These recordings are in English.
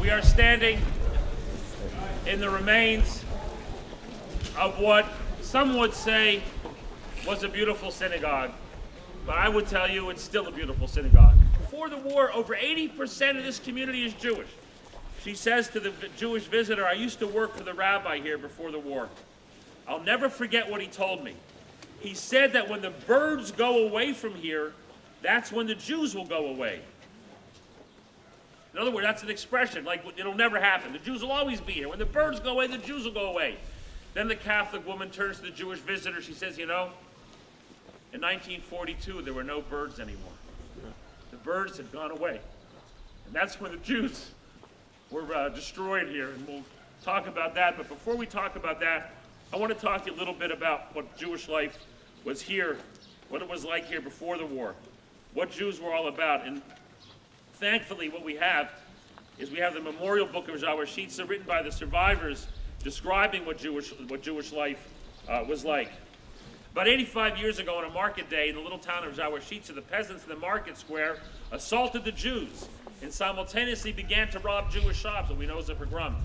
We are standing in the remains of what some would say was a beautiful synagogue, but I would tell you it's still a beautiful synagogue. Before the war, over 80% of this community is Jewish. She says to the Jewish visitor, I used to work for the rabbi here before the war. I'll never forget what he told me. He said that when the birds go away from here, that's when the Jews will go away. In other words, that's an expression, like it'll never happen. The Jews will always be here. When the birds go away, the Jews will go away. Then the Catholic woman turns to the Jewish visitor. She says, you know, in 1942, there were no birds anymore. The birds had gone away. And that's when the Jews were destroyed here. And we'll talk about that. But before we talk about that, I want to talk to you a little bit about what Jewish life was here, what it was like here before the war, what Jews were all about. And thankfully, what we have is we have the memorial book of Zawashitsa written by the survivors describing what Jewish life was like. About 85 years ago on a market day in the little town of Zawashitsa, the peasants in the market square assaulted the Jews and simultaneously began to rob Jewish shops, what we know as a pogrom.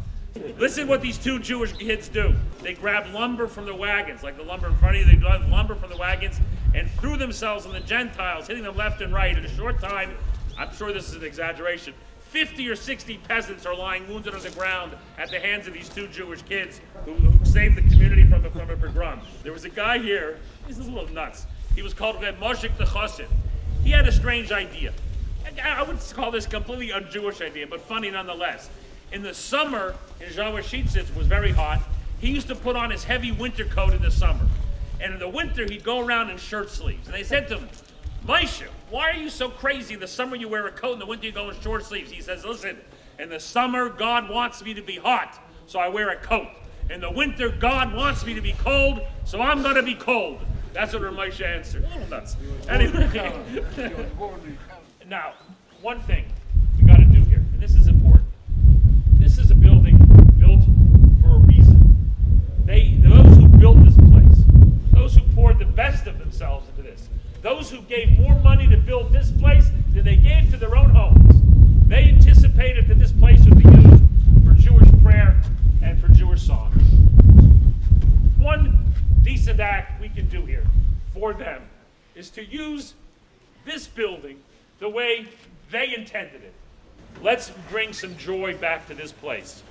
Listen what these two Jewish kids do. They grabbed lumber from the wagons, like the lumber in front of you, they grabbed lumber from the wagons and threw themselves on the Gentiles, hitting them left and right. In a short time, I'm sure this is an exaggeration, 50 or 60 peasants are lying wounded on the ground at the hands of these two Jewish kids who saved the community from a pogrom. There was a guy here, he's a little nuts. He was called Reb Moshe the Chassid. He had a strange idea. I would call this completely un-Jewish idea, but funny nonetheless. In the summer, in Zawashitsa, it was very hot. He used to put on his heavy winter coat in the summer. And in the winter, he'd go around in shirt sleeves. And they said to him, Moshe, why are you so crazy? In the summer you wear a coat, in the winter you go in short sleeves. He says, listen, in the summer God wants me to be hot, so I wear a coat. In the winter God wants me to be cold, so I'm going to be cold. That's what Moshe answered. A little nuts. Anyway, now, one thing we got to do here, and this is important. This is a building built for a reason. Those who built this place, those who poured the best of themselves into this, those who gave more money to build this place than they gave to their own homes, they anticipated that this place would be used for Jewish prayer and for Jewish songs. One decent act we can do here for them is to use this building the way they intended it. Let's bring some joy back to this place.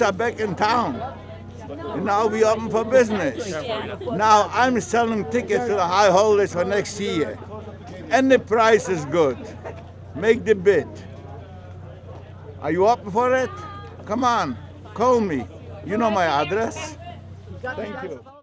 Are back in town, and now we open for business. Now I'm selling tickets to the high holidays for next year, and the price is good. Make the bid. Are you open for it? Come on, call me. You know my address. Thank you.